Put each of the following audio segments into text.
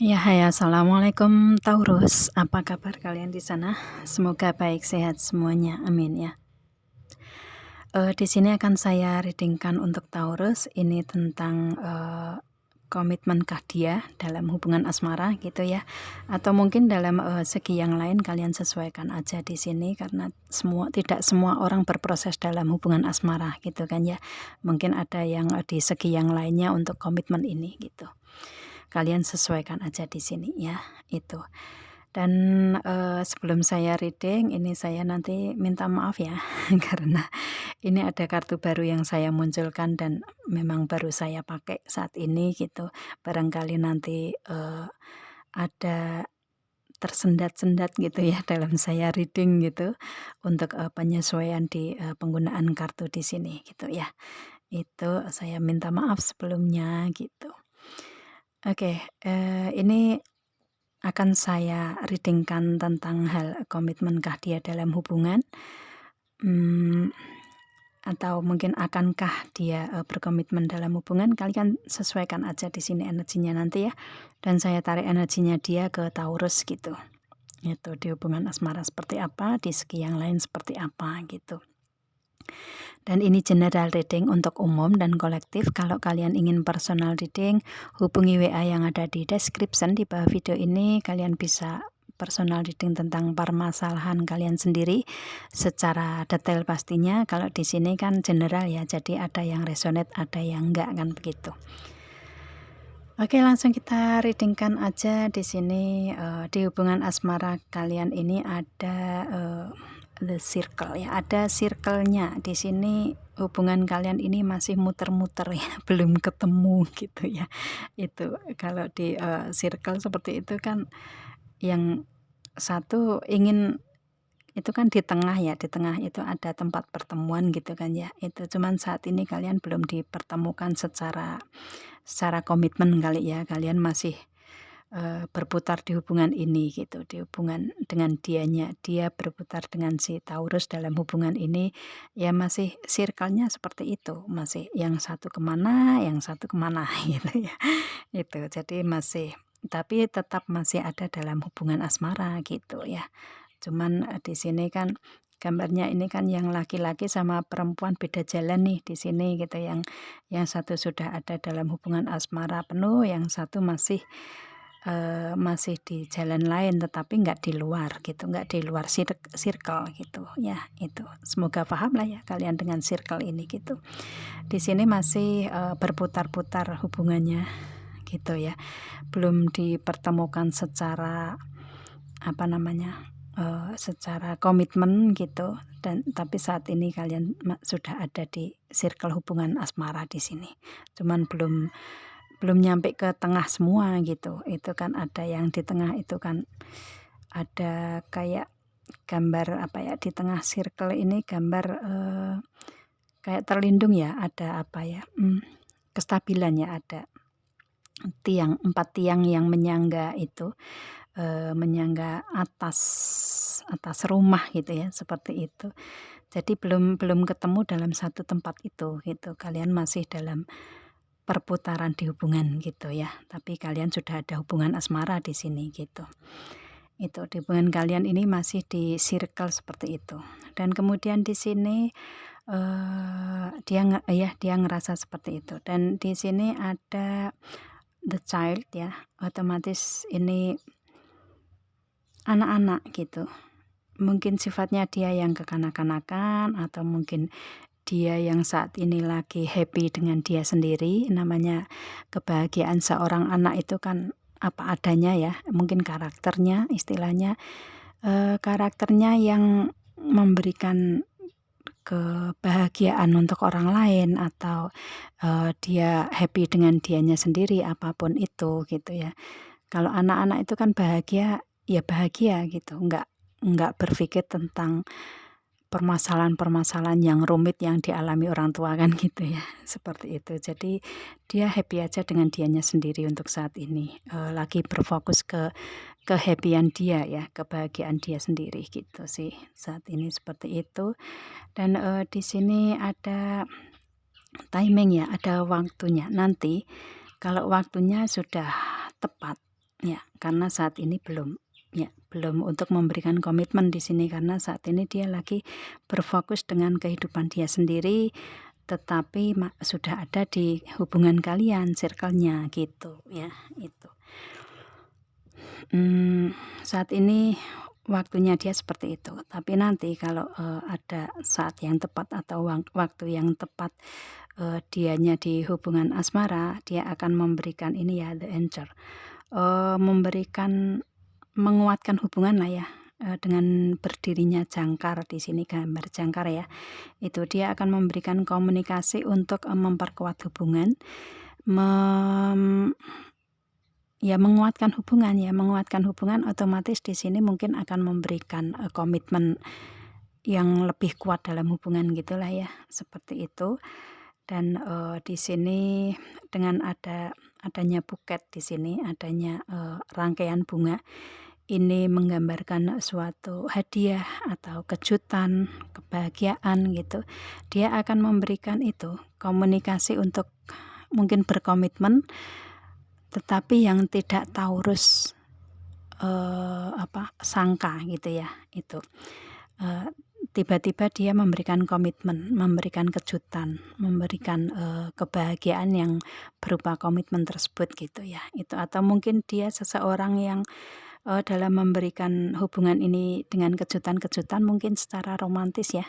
Ya, hai, assalamualaikum Taurus. Apa kabar kalian di sana? Semoga baik, sehat semuanya. Amin ya. Di sini akan saya readingkan untuk Taurus. Ini tentang komitmenkah dia dalam hubungan asmara gitu ya, atau mungkin dalam segi yang lain kalian sesuaikan aja di sini karena tidak semua orang berproses dalam hubungan asmara gitu kan ya. Mungkin ada yang di segi yang lainnya untuk komitmen ini gitu. Kalian sesuaikan aja di sini ya, itu. Dan sebelum saya reading ini saya nanti minta maaf ya karena ini ada kartu baru yang saya munculkan dan memang baru saya pakai saat ini gitu. Barangkali nanti ada tersendat-sendat gitu ya dalam saya reading gitu untuk penyesuaian di penggunaan kartu di sini gitu ya. Itu saya minta maaf sebelumnya gitu. Oke, ini akan saya readingkan tentang hal komitmenkah dia dalam hubungan, atau mungkin akankah dia berkomitmen dalam hubungan. Kalian sesuaikan aja di sini energinya nanti ya. Dan saya tarik energinya dia ke Taurus gitu. Itu di hubungan asmara seperti apa, di segi yang lain seperti apa gitu. Dan ini general reading untuk umum dan kolektif. Kalau kalian ingin personal reading, hubungi WA yang ada di description di bawah video ini. Kalian bisa personal reading tentang permasalahan kalian sendiri secara detail pastinya. Kalau di sini kan general ya, jadi ada yang resonate, ada yang enggak kan begitu. Oke, langsung kita readingkan aja di sini. Di hubungan asmara kalian ini ada the circle ya, ada circle-nya. Di sini hubungan kalian ini masih muter-muter ya, belum ketemu gitu ya. Itu kalau di circle seperti itu kan yang satu ingin itu kan di tengah ya, di tengah itu ada tempat pertemuan gitu kan ya. Itu cuman saat ini kalian belum dipertemukan secara komitmen kali ya. Kalian masih berputar di hubungan ini gitu, di hubungan dengan dia berputar dengan si Taurus dalam hubungan ini ya, masih circle-nya seperti itu, masih yang satu kemana, yang satu kemana gitu ya. Itu jadi masih, tapi tetap masih ada dalam hubungan asmara gitu ya. Cuman di sini kan gambarnya ini kan yang laki-laki sama perempuan beda jalan nih di sini gitu, yang satu sudah ada dalam hubungan asmara penuh, yang satu masih di jalan lain tetapi nggak di luar gitu, nggak di luar circle gitu ya. Itu semoga paham lah ya kalian dengan circle ini gitu. Di sini masih berputar-putar hubungannya gitu ya, belum dipertemukan secara apa namanya, secara komitmen gitu. Dan tapi saat ini kalian sudah ada di circle hubungan asmara di sini, cuman belum nyampe ke tengah semua gitu. Itu kan ada yang di tengah, itu kan ada kayak gambar apa ya, di tengah circle ini gambar kayak terlindung ya, ada apa ya, kestabilan ya, ada tiang, 4 tiang yang menyangga itu, menyangga atas rumah gitu ya, seperti itu. Jadi belum ketemu dalam satu tempat itu gitu. Kalian masih dalam perputaran di hubungan gitu ya, tapi kalian sudah ada hubungan asmara di sini gitu. Itu di hubungan kalian ini masih di circle seperti itu. Dan kemudian di sini dia ngerasa seperti itu. Dan di sini ada the child ya, otomatis ini anak-anak gitu. Mungkin sifatnya dia yang kekanak-kanakan, atau mungkin dia yang saat ini lagi happy dengan dia sendiri. Namanya kebahagiaan seorang anak itu kan apa adanya ya, mungkin karakternya, istilahnya karakternya yang memberikan kebahagiaan untuk orang lain, atau dia happy dengan dianya sendiri apapun itu gitu ya. Kalau anak-anak itu kan bahagia ya bahagia gitu, nggak berpikir tentang permasalahan-permasalahan yang rumit yang dialami orang tua kan gitu ya, seperti itu. Jadi dia happy aja dengan dianya sendiri untuk saat ini, lagi berfokus ke kehappy-an dia ya, kebahagiaan dia sendiri gitu sih saat ini, seperti itu. Dan di sini ada timing ya, ada waktunya. Nanti kalau waktunya sudah tepat, Ya, karena saat ini belum, ya, belum untuk memberikan komitmen di sini karena saat ini dia lagi berfokus dengan kehidupan dia sendiri, tetapi sudah ada di hubungan kalian, circle-nya gitu ya, itu. Saat ini waktunya dia seperti itu, tapi nanti kalau, ada saat yang tepat atau waktu yang tepat, dianya di hubungan asmara, dia akan memberikan ini ya, the answer, menguatkan hubungan lah ya, dengan berdirinya jangkar di sini gambar jangkar ya, itu dia akan memberikan komunikasi untuk, memperkuat hubungan, menguatkan hubungan otomatis di sini mungkin akan memberikan, komitmen yang lebih kuat dalam hubungan gitulah ya, seperti itu. Dan, di sini dengan adanya buket di sini, adanya, rangkaian bunga, ini menggambarkan suatu hadiah atau kejutan, kebahagiaan gitu. Dia akan memberikan itu, komunikasi untuk mungkin berkomitmen, tetapi yang tidak Taurus, sangka gitu ya, itu. Tiba-tiba dia memberikan komitmen, memberikan kejutan, memberikan, kebahagiaan yang berupa komitmen tersebut gitu ya, itu. Atau mungkin dia seseorang yang, dalam memberikan hubungan ini dengan kejutan-kejutan mungkin secara romantis ya,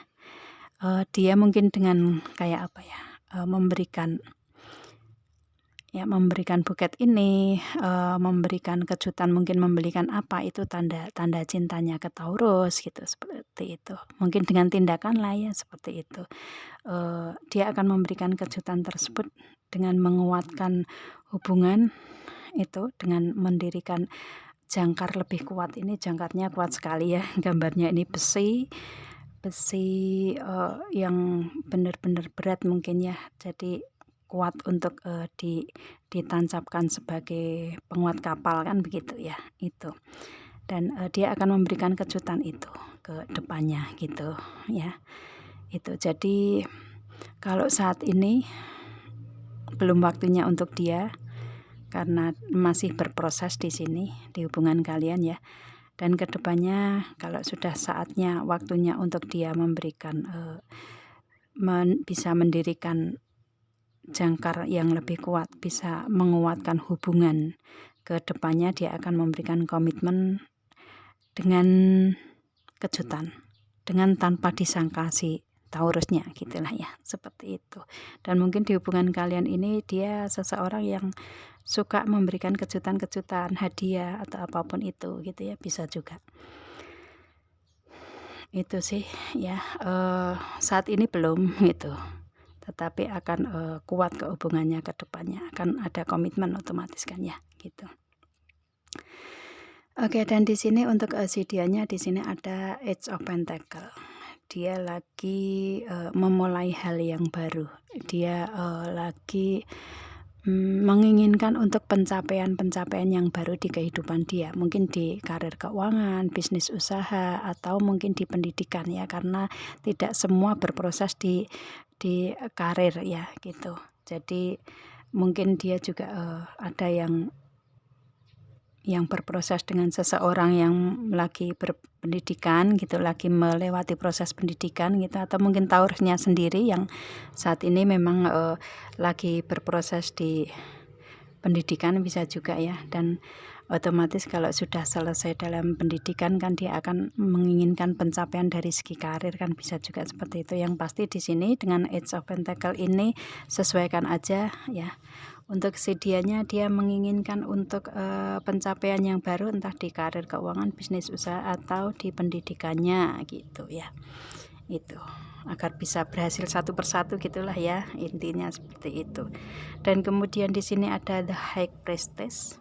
dia mungkin dengan kayak apa ya, memberikan buket ini, memberikan kejutan, mungkin membelikan apa, itu tanda cintanya ke Taurus gitu, seperti itu. Mungkin dengan tindakan lah ya, seperti itu. Dia akan memberikan kejutan tersebut dengan menguatkan hubungan itu, dengan mendirikan jangkar lebih kuat. Ini jangkarnya kuat sekali ya, gambarnya ini besi, yang benar-benar berat mungkin ya, jadi kuat untuk, ditancapkan sebagai penguat kapal kan begitu ya, itu. Dan, dia akan memberikan kejutan itu ke depannya gitu ya, itu. Jadi kalau saat ini belum waktunya untuk dia, karena masih berproses di sini, di hubungan kalian ya. Dan kedepannya kalau sudah saatnya, waktunya untuk dia memberikan, bisa mendirikan jangkar yang lebih kuat, bisa menguatkan hubungan ke depannya, dia akan memberikan komitmen dengan kejutan, dengan tanpa disangka si Taurusnya gitulah ya, seperti itu. Dan mungkin di hubungan kalian ini dia seseorang yang suka memberikan kejutan-kejutan, hadiah atau apapun itu gitu ya, bisa juga. Itu sih ya, saat ini belum gitu. Tetapi akan, kuat ke hubungannya ke depannya, akan ada komitmen otomatis kan ya, gitu. Oke, dan di sini untuk, si dianya di sini ada Ace of Pentacle. Dia lagi, memulai hal yang baru. Dia, lagi, menginginkan untuk pencapaian-pencapaian yang baru di kehidupan dia. Mungkin di karir keuangan, bisnis usaha, atau mungkin di pendidikan ya, karena tidak semua berproses di karir ya gitu. Jadi mungkin dia juga, ada yang berproses dengan seseorang yang lagi berpendidikan gitu, lagi melewati proses pendidikan gitu, atau mungkin Taurusnya sendiri yang saat ini memang, lagi berproses di pendidikan, bisa juga ya. Dan otomatis kalau sudah selesai dalam pendidikan kan dia akan menginginkan pencapaian dari segi karir kan, bisa juga seperti itu. Yang pasti di sini dengan Ace of Pentacle ini sesuaikan aja ya. Untuk si dianya, dia menginginkan untuk, pencapaian yang baru, entah di karir keuangan, bisnis usaha, atau di pendidikannya gitu ya. Itu, agar bisa berhasil satu persatu gitulah ya, intinya seperti itu. Dan kemudian di sini ada The High Priestess.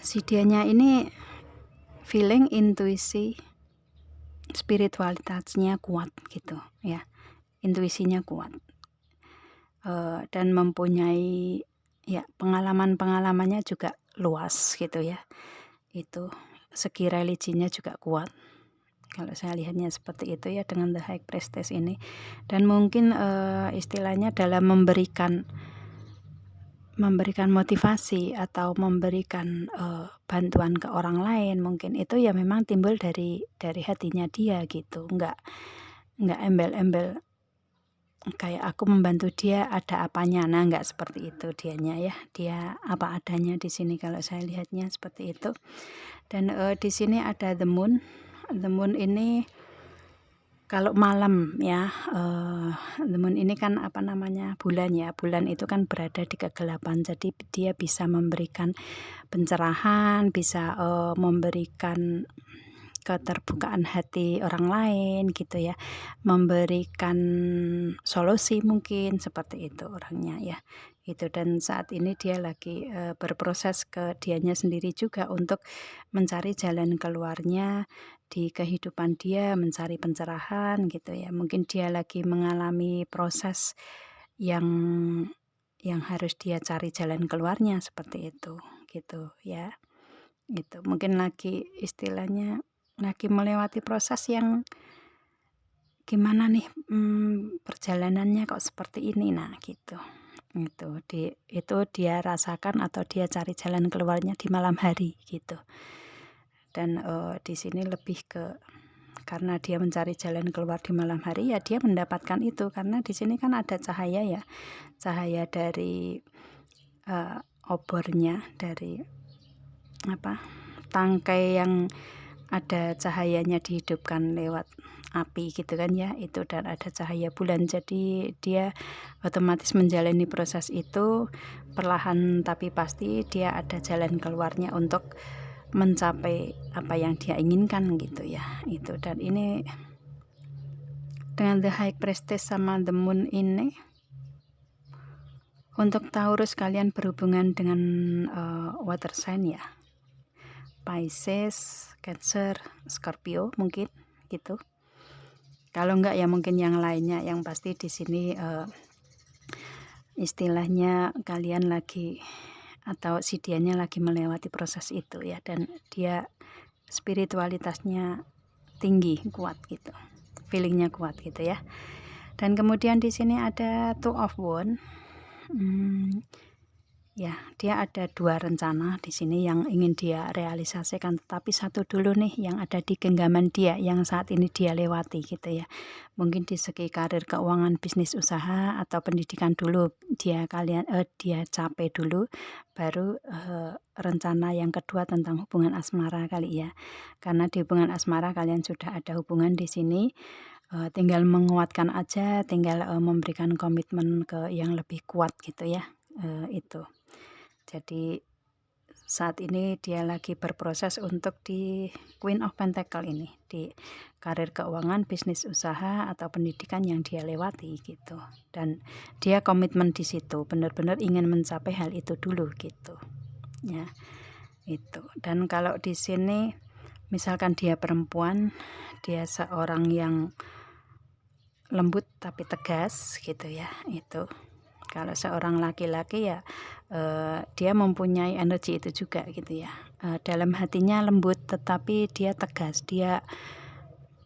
Si dianya ini feeling, intuisi, spiritualitasnya kuat gitu ya, intuisinya kuat. Dan mempunyai ya pengalamannya juga luas gitu ya, itu. Segi religinya juga kuat, kalau saya lihatnya seperti itu ya dengan The High Priestess ini. Dan mungkin, istilahnya dalam memberikan memberikan motivasi atau memberikan bantuan ke orang lain, mungkin itu ya memang timbul dari hatinya dia gitu, nggak embel-embel kayak aku membantu dia ada apanya. Nah, nggak seperti itu dianya ya, dia apa adanya di sini kalau saya lihatnya seperti itu. Dan di sini ada the moon. The moon ini kalau malam ya, the moon ini kan apa namanya, bulan ya. Bulan itu kan berada di kegelapan, jadi dia bisa memberikan pencerahan, bisa memberikan keterbukaan hati orang lain gitu ya, memberikan solusi mungkin seperti itu orangnya ya. Itu, dan saat ini dia lagi berproses ke dianya sendiri juga untuk mencari jalan keluarnya di kehidupan dia, mencari pencerahan gitu ya. Mungkin dia lagi mengalami proses yang harus dia cari jalan keluarnya seperti itu gitu ya. Itu mungkin lagi istilahnya lagi melewati proses yang gimana nih, perjalanannya kok seperti ini, nah gitu. Itu dia rasakan atau dia cari jalan keluarnya di malam hari gitu. Dan di sini lebih ke karena dia mencari jalan keluar di malam hari ya dia mendapatkan itu, karena di sini kan ada cahaya ya, cahaya dari obornya, dari tangkai yang ada cahayanya dihidupkan lewat api gitu kan ya, itu, dan ada cahaya bulan, jadi dia otomatis menjalani proses itu perlahan tapi pasti dia ada jalan keluarnya untuk mencapai apa yang dia inginkan gitu ya. Itu, dan ini dengan the high priestess sama the moon ini untuk Taurus, kalian berhubungan dengan water sign ya, Pisces, Cancer, Scorpio mungkin gitu. Kalau enggak ya mungkin yang lainnya, yang pasti di sini istilahnya kalian lagi atau si dianya lagi melewati proses itu ya, dan dia spiritualitasnya tinggi, kuat gitu, feelingnya kuat gitu ya. Dan kemudian di sini ada Two of Wands. Ya, dia ada dua rencana di sini yang ingin dia realisasikan, tetapi satu dulu nih yang ada di genggaman dia, yang saat ini dia lewati gitu ya. Mungkin di segi karir, keuangan, bisnis, usaha, atau pendidikan dulu dia capai dulu, baru rencana yang kedua tentang hubungan asmara kali ya. Karena di hubungan asmara kalian sudah ada hubungan di sini, tinggal menguatkan aja, tinggal memberikan komitmen ke yang lebih kuat gitu ya. Itu. Jadi saat ini dia lagi berproses untuk di Queen of Pentacle ini, di karir, keuangan, bisnis, usaha, atau pendidikan yang dia lewati gitu. Dan dia komitmen di situ, benar-benar ingin mencapai hal itu dulu gitu. Ya. Itu. Dan kalau di sini misalkan dia perempuan, dia seorang yang lembut tapi tegas gitu ya. Itu. Kalau seorang laki-laki ya dia mempunyai energi itu juga gitu ya. Dalam hatinya lembut tetapi dia tegas, dia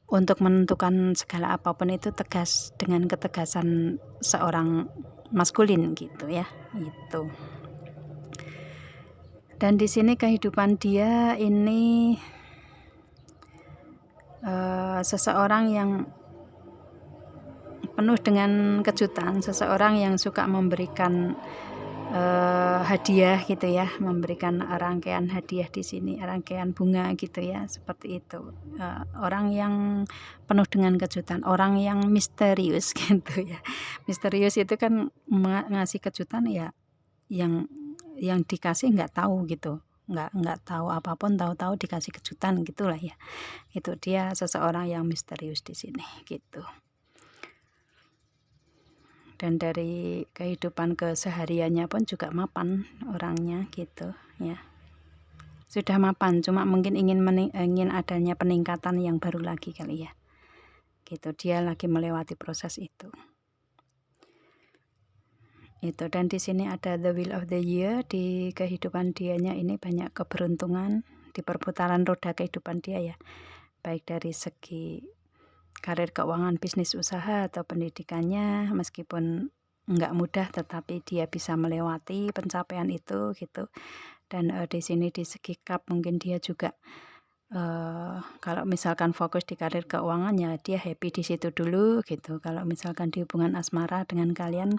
untuk menentukan segala apapun itu tegas dengan ketegasan seorang maskulin gitu ya. Itu. Dan di sini kehidupan dia ini seseorang yang penuh dengan kejutan, seseorang yang suka memberikan hadiah gitu ya, memberikan rangkaian hadiah di sini, rangkaian bunga gitu ya, seperti itu. Orang yang penuh dengan kejutan, orang yang misterius gitu ya. Misterius itu kan ngasih kejutan ya, yang dikasih nggak tahu gitu, nggak tahu apapun, tahu-tahu dikasih kejutan gitulah ya. Itu dia seseorang yang misterius di sini gitu. Dan dari kehidupan kesehariannya pun juga mapan orangnya gitu ya, sudah mapan, cuma mungkin ingin adanya peningkatan yang baru lagi kali ya gitu. Dia lagi melewati proses itu. Dan di sini ada the wheel of the year. Di kehidupan dianya ini banyak keberuntungan di perputaran roda kehidupan dia ya, baik dari segi karir, keuangan, bisnis, usaha, atau pendidikannya. Meskipun nggak mudah, tetapi dia bisa melewati pencapaian itu gitu. Dan di sini di segi cup mungkin dia juga kalau misalkan fokus di karir keuangan ya dia happy di situ dulu gitu. Kalau misalkan di hubungan asmara dengan kalian,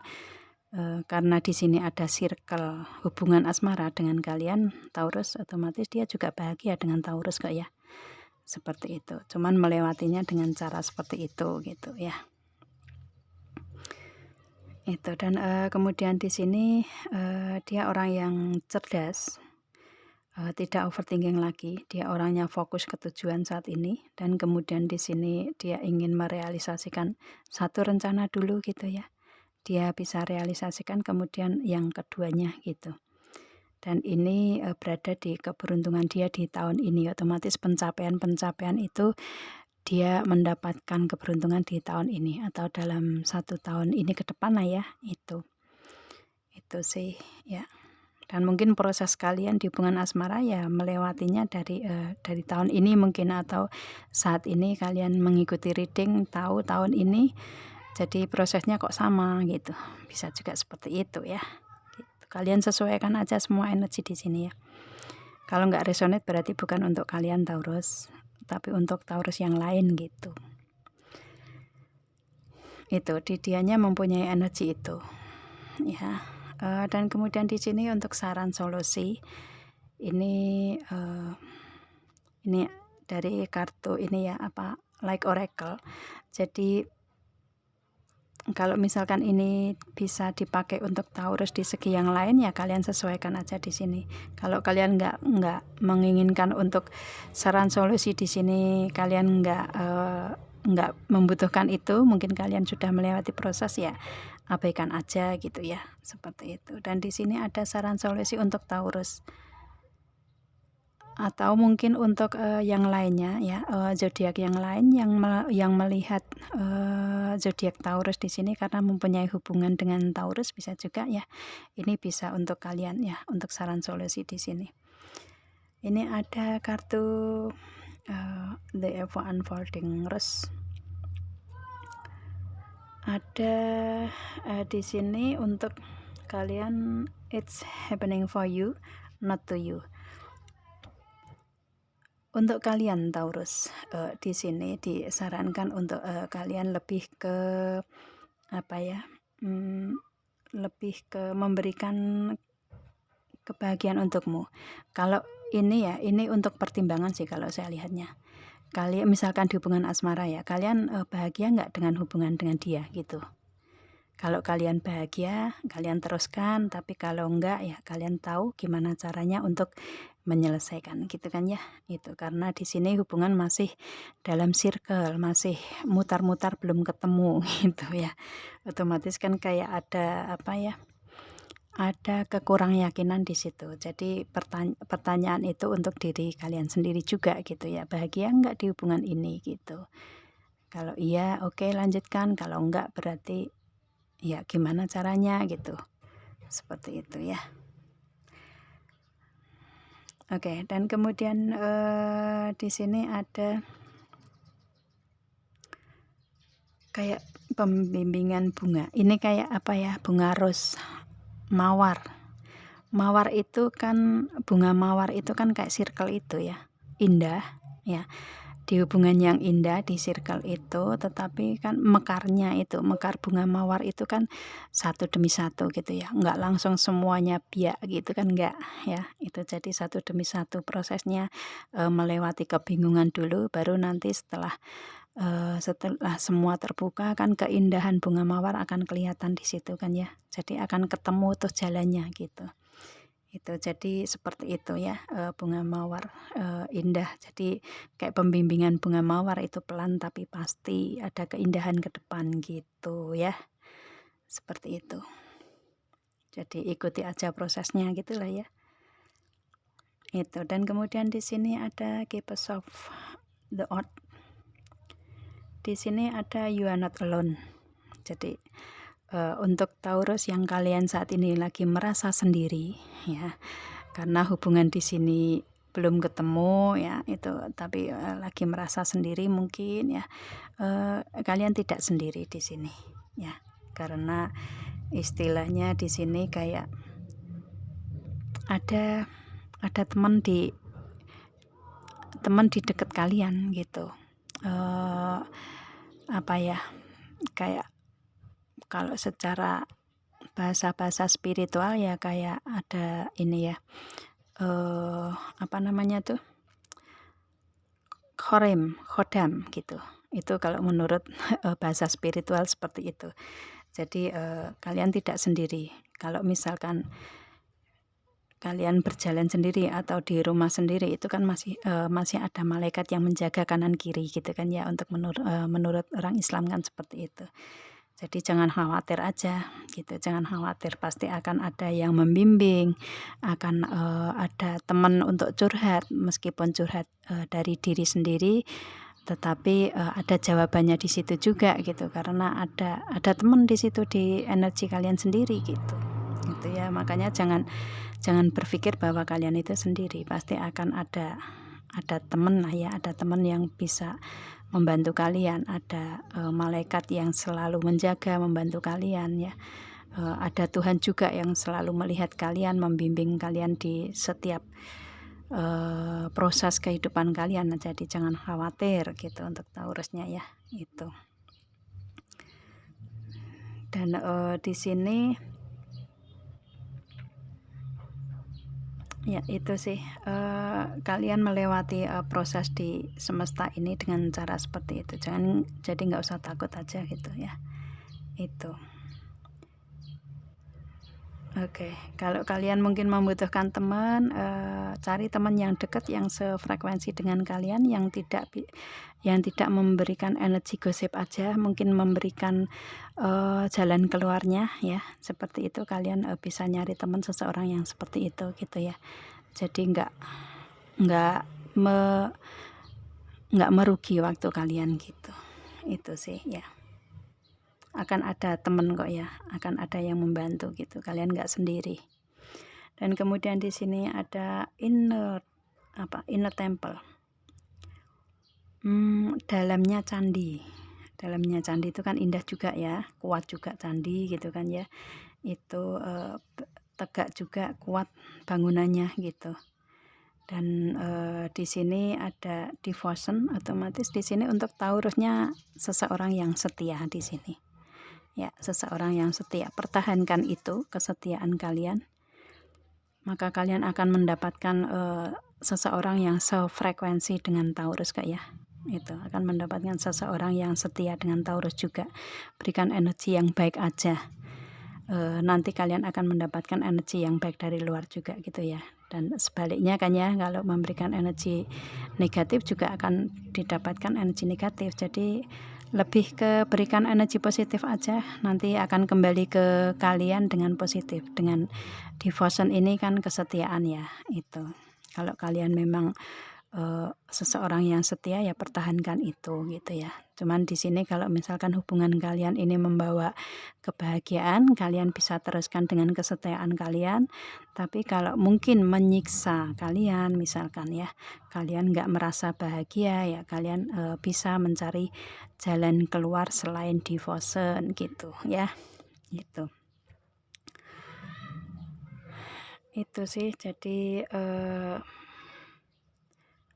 karena di sini ada circle hubungan asmara dengan kalian Taurus, otomatis dia juga bahagia dengan Taurus kok ya. Seperti itu. Cuman melewatinya dengan cara seperti itu gitu ya. Itu dan kemudian di sini dia orang yang cerdas. Tidak overthinking lagi, dia orangnya fokus ke tujuan saat ini dan kemudian di sini dia ingin merealisasikan satu rencana dulu gitu ya. Dia bisa realisasikan kemudian yang keduanya gitu. Dan ini berada di keberuntungan dia di tahun ini, otomatis pencapaian-pencapaian itu dia mendapatkan keberuntungan di tahun ini atau dalam 1 tahun ini ke depan lah ya, itu sih ya. Dan mungkin proses kalian di hubungan asmara ya melewatinya dari tahun ini mungkin, atau saat ini kalian mengikuti reading tahu tahun ini jadi prosesnya kok sama gitu, bisa juga seperti itu ya gitu. Kalian sesuaikan aja semua energi di sini ya. Kalau nggak resonate berarti bukan untuk kalian Taurus, tapi untuk Taurus yang lain gitu. Itu di dianya mempunyai energi itu ya. Dan kemudian di sini untuk saran solusi ini dari kartu ini ya, like oracle. Jadi kalau misalkan ini bisa dipakai untuk Taurus di segi yang lain ya kalian sesuaikan aja di sini. Kalau kalian nggak menginginkan untuk saran solusi di sini, kalian nggak membutuhkan itu, mungkin kalian sudah melewati proses ya abaikan aja gitu ya, seperti itu. Dan di sini ada saran solusi untuk Taurus atau mungkin untuk yang lainnya ya, zodiak yang lain yang melihat zodiak Taurus di sini karena mempunyai hubungan dengan Taurus bisa juga ya. Ini bisa untuk kalian ya, untuk saran solusi di sini. Ini ada kartu The Ever Unfolding Rose. Ada di sini untuk kalian, it's happening for you, not to you. Untuk kalian Taurus, di sini disarankan untuk kalian lebih ke lebih ke memberikan kebahagiaan untukmu. Kalau ini ya, ini untuk pertimbangan sih kalau saya lihatnya. Kalian misalkan di hubungan asmara ya, kalian bahagia nggak dengan hubungan dengan dia gitu. Kalau kalian bahagia, kalian teruskan, tapi kalau enggak ya kalian tahu gimana caranya untuk menyelesaikan gitu kan ya. Itu karena di sini hubungan masih dalam circle, masih mutar-mutar belum ketemu gitu ya. Otomatis kan kayak ada ada kekurang yakinan di situ. Jadi pertanyaan itu untuk diri kalian sendiri juga gitu ya. Bahagia enggak di hubungan ini gitu. Kalau iya, oke lanjutkan. Kalau enggak berarti ya gimana caranya gitu, seperti itu ya. Oke, dan kemudian di sini ada kayak pembimbingan bunga. Ini kayak bunga rose, mawar. Mawar itu kan, bunga mawar itu kan kayak circle itu ya, indah ya. Di hubungan yang indah di circle itu, tetapi kan mekarnya itu, mekar bunga mawar itu kan satu demi satu gitu ya, nggak langsung semuanya biak gitu kan, nggak ya. Itu jadi satu demi satu prosesnya, melewati kebingungan dulu, baru nanti setelah semua terbuka kan keindahan bunga mawar akan kelihatan di situ kan ya. Jadi akan ketemu tuh jalannya gitu. Itu jadi seperti itu ya, bunga mawar indah. Jadi kayak pembimbingan bunga mawar itu pelan tapi pasti ada keindahan ke depan gitu ya, seperti itu. Jadi ikuti aja prosesnya gitulah ya. Itu, dan kemudian di sini ada Keepers of the Earth. Di sini ada You Are Not Alone. Jadi untuk Taurus yang kalian saat ini lagi merasa sendiri ya, karena hubungan di sini belum ketemu ya itu, tapi lagi merasa sendiri mungkin ya, kalian tidak sendiri di sini ya, karena istilahnya di sini kayak ada teman di dekat kalian gitu. Apa ya, kayak kalau secara bahasa spiritual ya kayak ada ini ya, apa namanya tuh, khodam gitu. Itu kalau menurut bahasa spiritual seperti itu. Jadi kalian tidak sendiri. Kalau misalkan kalian berjalan sendiri atau di rumah sendiri, itu kan masih ada malaikat yang menjaga kanan kiri gitu kan ya, untuk menurut orang Islam kan seperti itu. Jadi jangan khawatir aja gitu, jangan khawatir, pasti akan ada yang membimbing, akan ada teman untuk curhat, meskipun curhat dari diri sendiri, tetapi ada jawabannya di situ juga gitu, karena ada teman di situ, di energi kalian sendiri gitu ya. Makanya jangan berpikir bahwa kalian itu sendiri, pasti akan ada teman lah ya, ada teman yang bisa membantu kalian, ada malaikat yang selalu menjaga, membantu kalian ya. Ada Tuhan juga yang selalu melihat kalian, membimbing kalian di setiap proses kehidupan kalian. Jadi jangan khawatir gitu untuk Taurusnya ya, itu. Dan di sini ya itu sih, kalian melewati proses di semesta ini dengan cara seperti itu. Jadi nggak usah takut aja gitu ya, itu. Oke, kalau kalian mungkin membutuhkan teman, cari teman yang dekat, yang sefrekuensi dengan kalian, yang tidak memberikan energi gosip aja, mungkin memberikan jalan keluarnya ya, seperti itu. Kalian bisa nyari teman seseorang yang seperti itu gitu ya. Jadi nggak merugi waktu kalian gitu. Itu sih ya. Akan ada teman kok ya, akan ada yang membantu gitu, kalian nggak sendiri. Dan kemudian di sini ada inner temple, dalamnya candi itu kan indah juga ya, kuat juga candi gitu kan ya, itu tegak juga, kuat bangunannya gitu. Dan di sini ada devotion, otomatis di sini untuk Taurusnya seseorang yang setia di sini. Ya, seseorang yang setia, pertahankan itu kesetiaan kalian, maka kalian akan mendapatkan seseorang yang sefrekuensi dengan Taurus kak ya. Itu akan mendapatkan seseorang yang setia dengan Taurus juga. Berikan energi yang baik aja, nanti kalian akan mendapatkan energi yang baik dari luar juga gitu ya. Dan sebaliknya kan ya, kalau memberikan energi negatif juga akan didapatkan energi negatif. Jadi lebih ke berikan energi positif aja, nanti akan kembali ke kalian dengan positif. Dengan devotion ini kan kesetiaan ya, itu. Kalau kalian memang seseorang yang setia ya pertahankan itu gitu ya. Cuman di sini kalau misalkan hubungan kalian ini membawa kebahagiaan, kalian bisa teruskan dengan kesetiaan kalian. Tapi kalau mungkin menyiksa kalian, misalkan ya, kalian nggak merasa bahagia ya, kalian bisa mencari jalan keluar selain devotion gitu ya, gitu. Itu sih. Jadi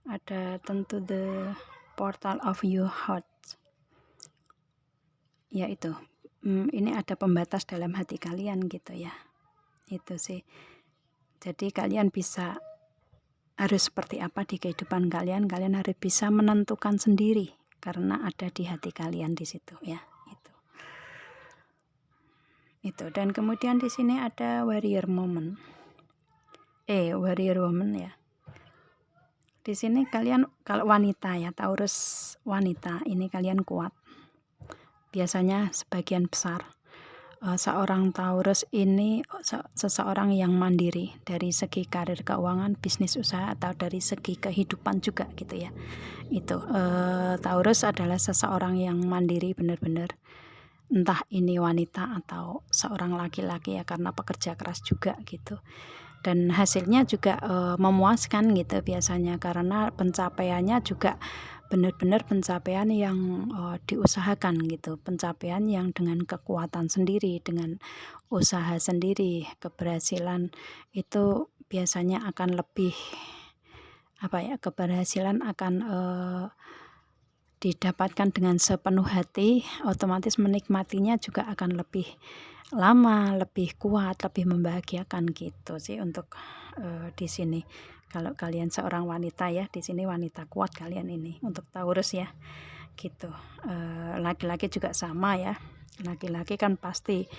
ada tentu the portal of your heart, yaitu ini ada pembatas dalam hati kalian gitu ya, itu sih. Jadi kalian harus seperti apa di kehidupan kalian harus bisa menentukan sendiri, karena ada di hati kalian di situ ya, itu. Dan kemudian di sini ada warrior woman ya. Di sini kalian kalau wanita ya, Taurus wanita ini kalian kuat. Biasanya sebagian besar seorang Taurus ini seseorang yang mandiri dari segi karir, keuangan, bisnis usaha, atau dari segi kehidupan juga gitu ya. Itu Taurus adalah seseorang yang mandiri benar-benar, entah ini wanita atau seorang laki-laki ya, karena pekerja keras juga gitu. Dan hasilnya juga memuaskan gitu biasanya, karena pencapaiannya juga benar-benar pencapaian yang diusahakan gitu, pencapaian yang dengan kekuatan sendiri, dengan usaha sendiri. Keberhasilan itu biasanya akan lebih keberhasilan akan didapatkan dengan sepenuh hati, otomatis menikmatinya juga akan lebih lama, lebih kuat, lebih membahagiakan gitu sih untuk di sini. Kalau kalian seorang wanita ya, di sini wanita kuat kalian ini untuk Taurus ya, gitu. Laki-laki juga sama ya. Laki-laki kan pasti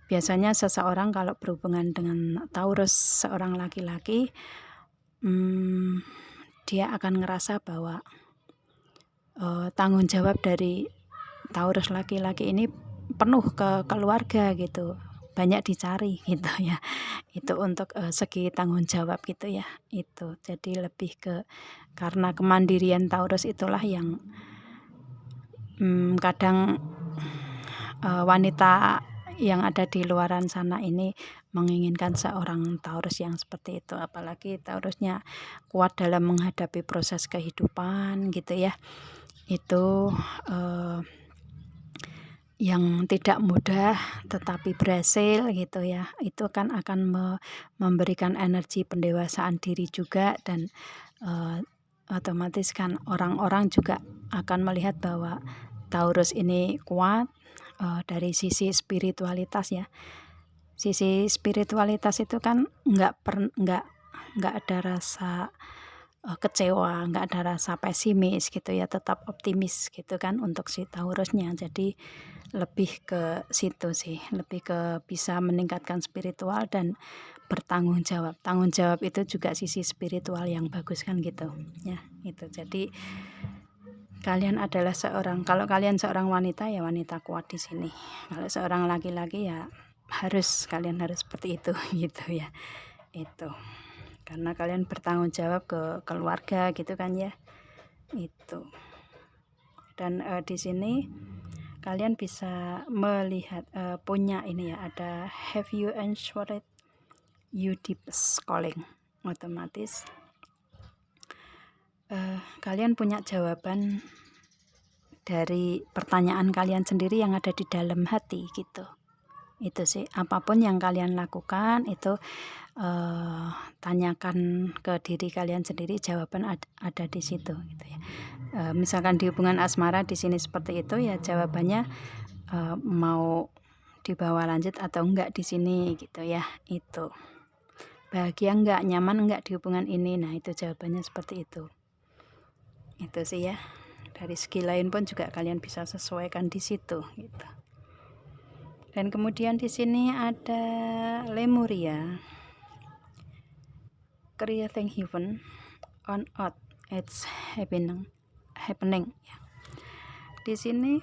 biasanya seseorang kalau berhubungan dengan Taurus, seorang laki-laki, dia akan ngerasa bahwa tanggung jawab dari Taurus laki-laki ini penuh ke keluarga gitu, banyak dicari gitu ya. Itu untuk segi tanggung jawab gitu ya. Itu jadi lebih ke karena kemandirian Taurus itulah yang kadang wanita yang ada di luaran sana ini menginginkan seorang Taurus yang seperti itu, apalagi Taurusnya kuat dalam menghadapi proses kehidupan gitu ya. Itu yang tidak mudah tetapi berhasil gitu ya, itu kan akan memberikan energi pendewasaan diri juga, dan otomatis kan orang-orang juga akan melihat bahwa Taurus ini kuat dari sisi spiritualitas ya. Sisi spiritualitas itu kan nggak ada rasa kecewa, nggak ada rasa pesimis gitu ya, tetap optimis gitu kan untuk si Taurusnya. Jadi lebih ke situ sih, lebih ke bisa meningkatkan spiritual dan bertanggung jawab. Tanggung jawab itu juga sisi spiritual yang bagus kan gitu ya. Itu jadi kalian adalah kalau kalian seorang wanita ya wanita kuat di sini. Kalau seorang laki-laki ya kalian harus seperti itu gitu ya. Itu karena kalian bertanggung jawab ke keluarga gitu kan ya. Itu. Dan di sini kalian bisa melihat punya ini ya, ada have you answered you deepest calling. Otomatis kalian punya jawaban dari pertanyaan kalian sendiri yang ada di dalam hati gitu. Itu sih, apapun yang kalian lakukan itu tanyakan ke diri kalian sendiri, jawaban ada di situ gitu ya. Misalkan di hubungan asmara di sini seperti itu ya, jawabannya mau dibawa lanjut atau enggak di sini gitu ya. Itu bahagia enggak, nyaman enggak di hubungan ini, nah itu jawabannya seperti itu. Itu sih ya. Dari segi lain pun juga kalian bisa sesuaikan di situ gitu. Dan kemudian di sini ada Lemuria, creating heaven on earth, it's happening ya. Di sini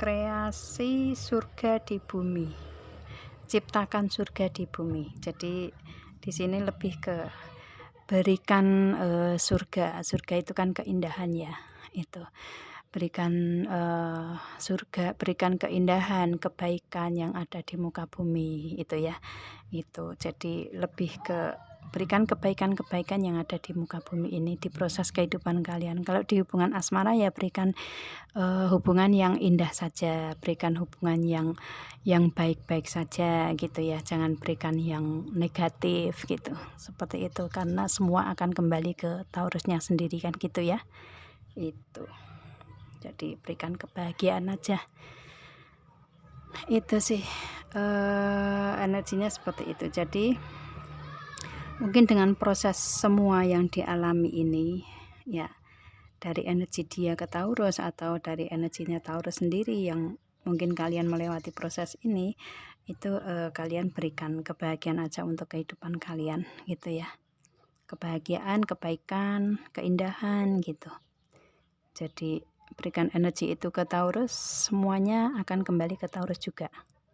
kreasi surga di bumi, ciptakan surga di bumi. Jadi di sini lebih ke berikan surga itu kan keindahan ya, itu berikan surga, berikan keindahan, kebaikan yang ada di muka bumi itu ya. Itu jadi lebih ke berikan kebaikan-kebaikan yang ada di muka bumi ini di proses kehidupan kalian. Kalau di hubungan asmara ya berikan hubungan yang indah saja, berikan hubungan yang baik-baik saja gitu ya, jangan berikan yang negatif gitu, seperti itu, karena semua akan kembali ke Taurusnya sendiri kan gitu ya. Itu jadi berikan kebahagiaan aja, itu sih energinya seperti itu. Jadi mungkin dengan proses semua yang dialami ini ya, dari energi dia ke Taurus atau dari energinya Taurus sendiri yang mungkin kalian melewati proses ini, itu kalian berikan kebahagiaan aja untuk kehidupan kalian gitu ya, kebahagiaan, kebaikan, keindahan gitu. Jadi berikan energi itu ke Taurus, semuanya akan kembali ke Taurus juga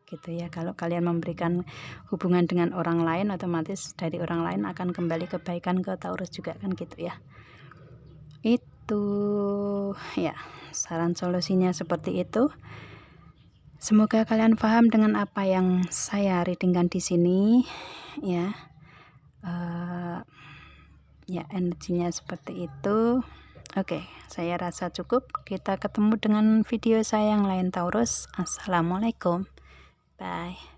gitu ya. Kalau kalian memberikan hubungan dengan orang lain, otomatis dari orang lain akan kembali kebaikan ke Taurus juga kan gitu ya. Itu ya, saran solusinya seperti itu. Semoga kalian paham dengan apa yang saya readingkan di sini ya. Ya, energinya seperti itu. Oke, saya rasa cukup. Kita ketemu dengan video saya yang lain Taurus. Assalamualaikum. Bye.